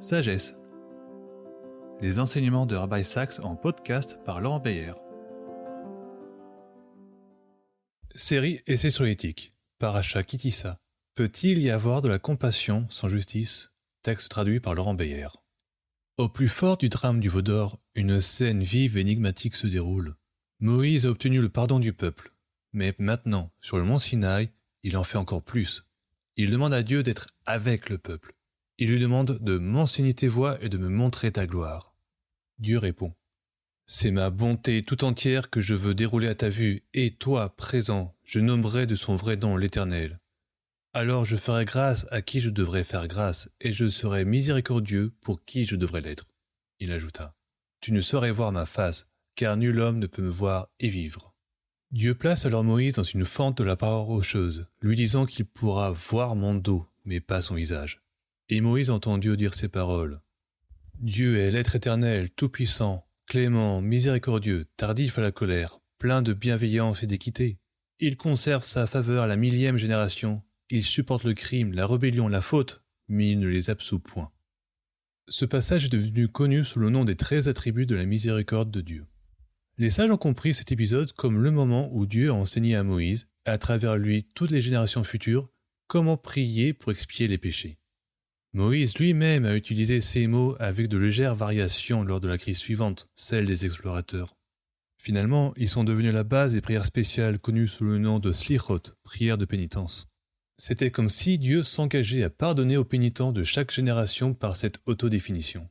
Sagesse. Les enseignements de Rabbi Sacks en podcast par Laurent Beyer. Série Essai sur l'éthique. Paracha Ki Tisa. Peut-il y avoir de la compassion sans justice? Texte traduit par Laurent Beyer. Au plus fort du drame du veau d'or, une scène vive et énigmatique se déroule. Moïse a obtenu le pardon du peuple. Mais maintenant, sur le mont Sinaï, il en fait encore plus. Il demande à Dieu d'être avec le peuple. Il lui demande de m'enseigner tes voies et de me montrer ta gloire. Dieu répond : c'est ma bonté tout entière que je veux dérouler à ta vue, et toi, présent, je nommerai de son vrai nom l'Éternel. Alors je ferai grâce à qui je devrais faire grâce, et je serai miséricordieux pour qui je devrais l'être. Il ajouta : tu ne saurais voir ma face, car nul homme ne peut me voir et vivre. Dieu place alors Moïse dans une fente de la paroi rocheuse, lui disant qu'il pourra voir mon dos, mais pas son visage. Et Moïse entend Dieu dire ces paroles. Dieu est l'être éternel, tout-puissant, clément, miséricordieux, tardif à la colère, plein de bienveillance et d'équité. Il conserve sa faveur à la 1000e génération. Il supporte le crime, la rébellion, la faute, mais il ne les absout point. Ce passage est devenu connu sous le nom des 13 attributs de la miséricorde de Dieu. Les sages ont compris cet épisode comme le moment où Dieu a enseigné à Moïse, et à travers lui toutes les générations futures, comment prier pour expier les péchés. Moïse lui-même a utilisé ces mots avec de légères variations lors de la crise suivante, celle des explorateurs. Finalement, ils sont devenus la base des prières spéciales connues sous le nom de Slichot, prières de pénitence. C'était comme si Dieu s'engageait à pardonner aux pénitents de chaque génération par cette autodéfinition.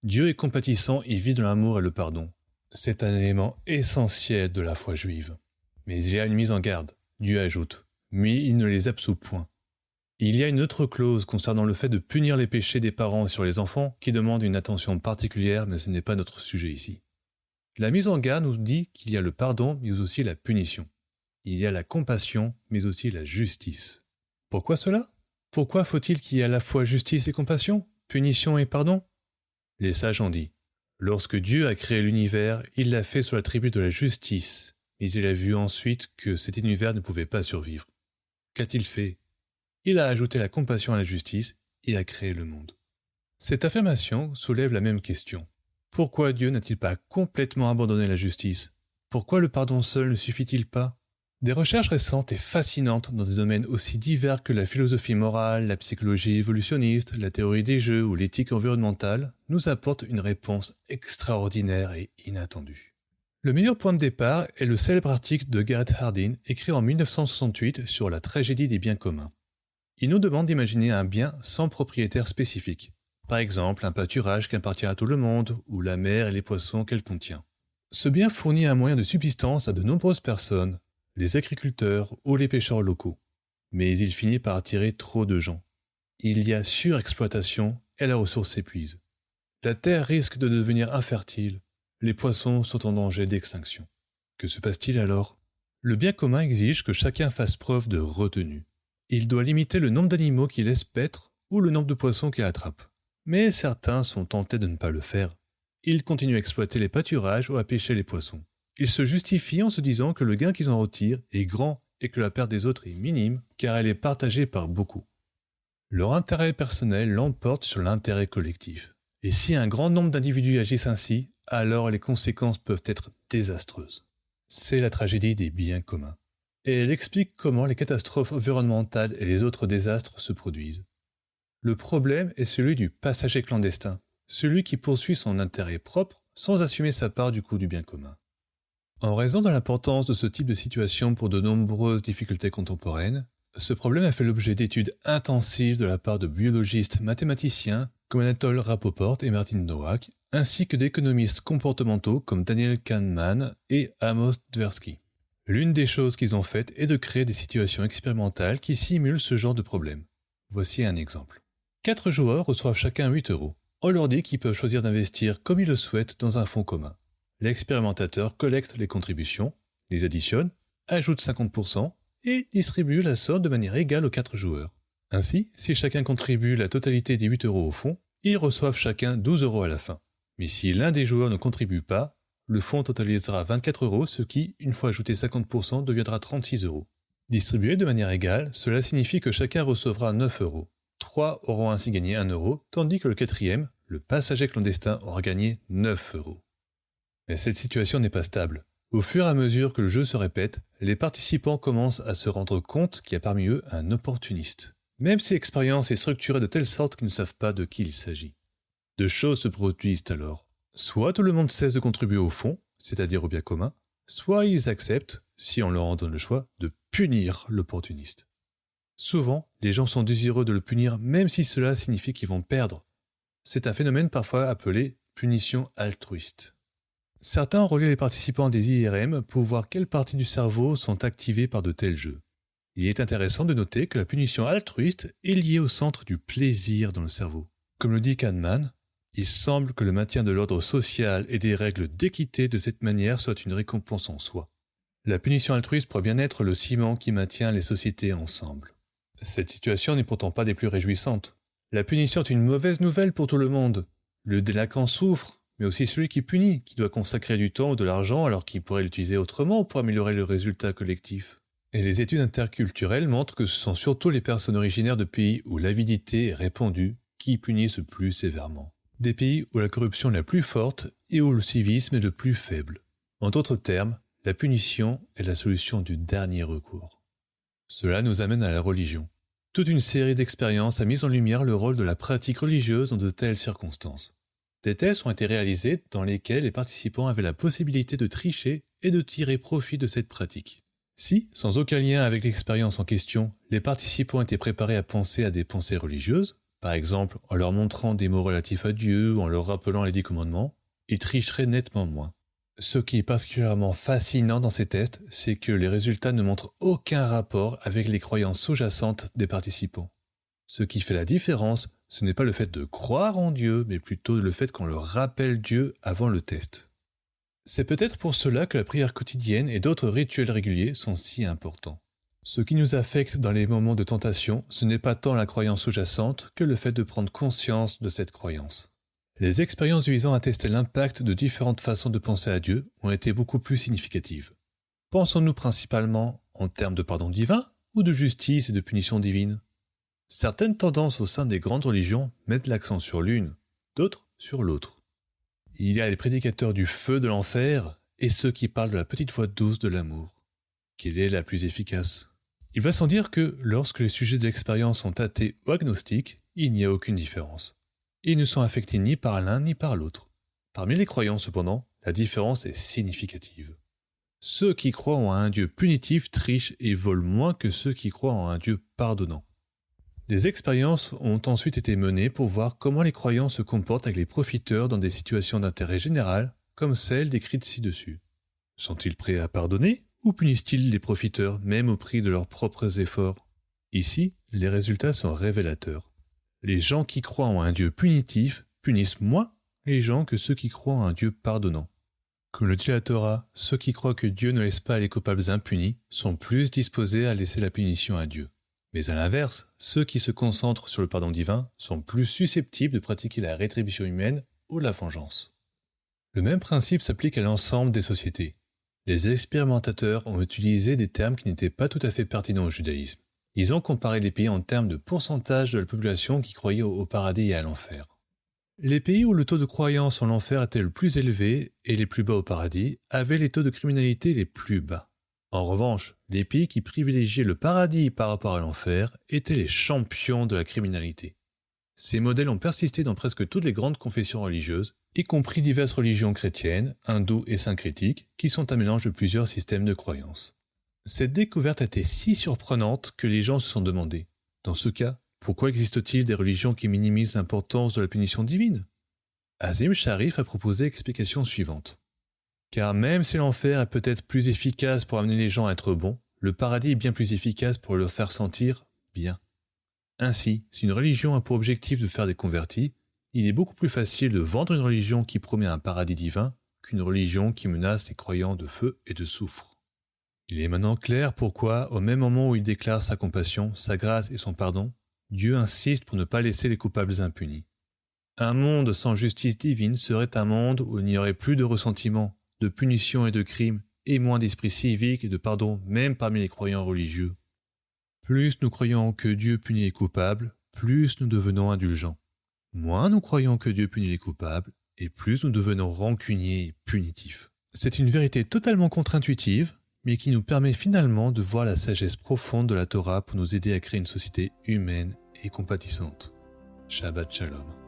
Dieu est compatissant et vit dans l'amour et le pardon. C'est un élément essentiel de la foi juive. Mais il y a une mise en garde. Dieu ajoute : mais il ne les absout point. Il y a une autre clause concernant le fait de punir les péchés des parents sur les enfants qui demande une attention particulière, mais ce n'est pas notre sujet ici. La mise en garde nous dit qu'il y a le pardon, mais aussi la punition. Il y a la compassion, mais aussi la justice. Pourquoi cela ? Pourquoi faut-il qu'il y ait à la fois justice et compassion, punition et pardon ? Les sages ont dit : lorsque Dieu a créé l'univers, il l'a fait sous l'attribut de la justice, mais il a vu ensuite que cet univers ne pouvait pas survivre. Qu'a-t-il fait ? Il a ajouté la compassion à la justice et a créé le monde. Cette affirmation soulève la même question. Pourquoi Dieu n'a-t-il pas complètement abandonné la justice ? Pourquoi le pardon seul ne suffit-il pas ? Des recherches récentes et fascinantes dans des domaines aussi divers que la philosophie morale, la psychologie évolutionniste, la théorie des jeux ou l'éthique environnementale nous apportent une réponse extraordinaire et inattendue. Le meilleur point de départ est le célèbre article de Garrett Hardin écrit en 1968 sur la tragédie des biens communs. Il nous demande d'imaginer un bien sans propriétaire spécifique. Par exemple, un pâturage qui appartient à tout le monde, ou la mer et les poissons qu'elle contient. Ce bien fournit un moyen de subsistance à de nombreuses personnes, les agriculteurs ou les pêcheurs locaux. Mais il finit par attirer trop de gens. Il y a surexploitation et la ressource s'épuise. La terre risque de devenir infertile. Les poissons sont en danger d'extinction. Que se passe-t-il alors ? Le bien commun exige que chacun fasse preuve de retenue. Il doit limiter le nombre d'animaux qu'il laisse paître ou le nombre de poissons qu'il attrape. Mais certains sont tentés de ne pas le faire. Ils continuent à exploiter les pâturages ou à pêcher les poissons. Ils se justifient en se disant que le gain qu'ils en retirent est grand et que la perte des autres est minime car elle est partagée par beaucoup. Leur intérêt personnel l'emporte sur l'intérêt collectif. Et si un grand nombre d'individus agissent ainsi, alors les conséquences peuvent être désastreuses. C'est la tragédie des biens communs. Et elle explique comment les catastrophes environnementales et les autres désastres se produisent. Le problème est celui du passager clandestin, celui qui poursuit son intérêt propre sans assumer sa part du coût du bien commun. En raison de l'importance de ce type de situation pour de nombreuses difficultés contemporaines, ce problème a fait l'objet d'études intensives de la part de biologistes mathématiciens comme Anatole Rapoport et Martin Nowak, ainsi que d'économistes comportementaux comme Daniel Kahneman et Amos Tversky. L'une des choses qu'ils ont faites est de créer des situations expérimentales qui simulent ce genre de problème. Voici un exemple. 4 joueurs reçoivent chacun 8 €. On leur dit qu'ils peuvent choisir d'investir comme ils le souhaitent dans un fonds commun. L'expérimentateur collecte les contributions, les additionne, ajoute 50% et distribue la somme de manière égale aux 4 joueurs. Ainsi, si chacun contribue la totalité des 8 € au fonds, ils reçoivent chacun 12 € à la fin. Mais si l'un des joueurs ne contribue pas, le fonds totalisera 24 €, ce qui, une fois ajouté 50%, deviendra 36 €. Distribué de manière égale, cela signifie que chacun recevra 9 €. 3 auront ainsi gagné 1 euro, tandis que le 4e, le passager clandestin, aura gagné 9 euros. Mais cette situation n'est pas stable. Au fur et à mesure que le jeu se répète, les participants commencent à se rendre compte qu'il y a parmi eux un opportuniste. Même si l'expérience est structurée de telle sorte qu'ils ne savent pas de qui il s'agit. Deux choses se produisent alors. Soit tout le monde cesse de contribuer au fond, c'est-à-dire au bien commun, soit ils acceptent, si on leur en donne le choix, de punir l'opportuniste. Souvent, les gens sont désireux de le punir même si cela signifie qu'ils vont perdre. C'est un phénomène parfois appelé punition altruiste. Certains relient les participants des IRM pour voir quelles parties du cerveau sont activées par de tels jeux. Il est intéressant de noter que la punition altruiste est liée au centre du plaisir dans le cerveau. Comme le dit Kahneman, il semble que le maintien de l'ordre social et des règles d'équité de cette manière soit une récompense en soi. La punition altruiste pourrait bien être le ciment qui maintient les sociétés ensemble. Cette situation n'est pourtant pas des plus réjouissantes. La punition est une mauvaise nouvelle pour tout le monde. Le délinquant souffre, mais aussi celui qui punit, qui doit consacrer du temps ou de l'argent alors qu'il pourrait l'utiliser autrement pour améliorer le résultat collectif. Et les études interculturelles montrent que ce sont surtout les personnes originaires de pays où l'avidité est répandue qui punissent le plus sévèrement. Des pays où la corruption est la plus forte et où le civisme est le plus faible. En d'autres termes, la punition est la solution du dernier recours. Cela nous amène à la religion. Toute une série d'expériences a mis en lumière le rôle de la pratique religieuse dans de telles circonstances. Des tests ont été réalisés dans lesquels les participants avaient la possibilité de tricher et de tirer profit de cette pratique. Si, sans aucun lien avec l'expérience en question, les participants étaient préparés à penser à des pensées religieuses, par exemple en leur montrant des mots relatifs à Dieu ou en leur rappelant les 10 commandements, ils tricheraient nettement moins. Ce qui est particulièrement fascinant dans ces tests, c'est que les résultats ne montrent aucun rapport avec les croyances sous-jacentes des participants. Ce qui fait la différence, ce n'est pas le fait de croire en Dieu, mais plutôt le fait qu'on leur rappelle Dieu avant le test. C'est peut-être pour cela que la prière quotidienne et d'autres rituels réguliers sont si importants. Ce qui nous affecte dans les moments de tentation, ce n'est pas tant la croyance sous-jacente que le fait de prendre conscience de cette croyance. Les expériences visant à tester l'impact de différentes façons de penser à Dieu ont été beaucoup plus significatives. Pensons-nous principalement en termes de pardon divin ou de justice et de punition divine ? Certaines tendances au sein des grandes religions mettent l'accent sur l'une, d'autres sur l'autre. Il y a les prédicateurs du feu de l'enfer et ceux qui parlent de la petite voix douce de l'amour. Quelle est la plus efficace ? Il va sans dire que lorsque les sujets de l'expérience sont athées ou agnostiques, il n'y a aucune différence. Ils ne sont affectés ni par l'un ni par l'autre. Parmi les croyants, cependant, la différence est significative. Ceux qui croient en un Dieu punitif trichent et volent moins que ceux qui croient en un Dieu pardonnant. Des expériences ont ensuite été menées pour voir comment les croyants se comportent avec les profiteurs dans des situations d'intérêt général, comme celles décrites ci-dessus. Sont-ils prêts à pardonner ou punissent-ils les profiteurs même au prix de leurs propres efforts ? Ici, les résultats sont révélateurs. Les gens qui croient en un Dieu punitif punissent moins les gens que ceux qui croient en un Dieu pardonnant. Comme le dit la Torah, ceux qui croient que Dieu ne laisse pas les coupables impunis sont plus disposés à laisser la punition à Dieu. Mais à l'inverse, ceux qui se concentrent sur le pardon divin sont plus susceptibles de pratiquer la rétribution humaine ou la vengeance. Le même principe s'applique à l'ensemble des sociétés. Les expérimentateurs ont utilisé des termes qui n'étaient pas tout à fait pertinents au judaïsme. Ils ont comparé les pays en termes de pourcentage de la population qui croyait au paradis et à l'enfer. Les pays où le taux de croyance en l'enfer était le plus élevé et les plus bas au paradis avaient les taux de criminalité les plus bas. En revanche, les pays qui privilégiaient le paradis par rapport à l'enfer étaient les champions de la criminalité. Ces modèles ont persisté dans presque toutes les grandes confessions religieuses, y compris diverses religions chrétiennes, hindoues et syncrétiques, qui sont un mélange de plusieurs systèmes de croyances. Cette découverte a été si surprenante que les gens se sont demandé, dans ce cas, pourquoi existe-t-il des religions qui minimisent l'importance de la punition divine ? Azim Sharif a proposé l'explication suivante. Car même si l'enfer est peut-être plus efficace pour amener les gens à être bons, le paradis est bien plus efficace pour leur faire sentir bien. Ainsi, si une religion a pour objectif de faire des convertis, il est beaucoup plus facile de vendre une religion qui promet un paradis divin qu'une religion qui menace les croyants de feu et de soufre. Il est maintenant clair pourquoi, au même moment où il déclare sa compassion, sa grâce et son pardon, Dieu insiste pour ne pas laisser les coupables impunis. Un monde sans justice divine serait un monde où il n'y aurait plus de ressentiment, de punition et de crimes, et moins d'esprit civique et de pardon même parmi les croyants religieux. Plus nous croyons que Dieu punit les coupables, plus nous devenons indulgents. Moins nous croyons que Dieu punit les coupables, et plus nous devenons rancuniers et punitifs. C'est une vérité totalement contre-intuitive, mais qui nous permet finalement de voir la sagesse profonde de la Torah pour nous aider à créer une société humaine et compatissante. Shabbat Shalom.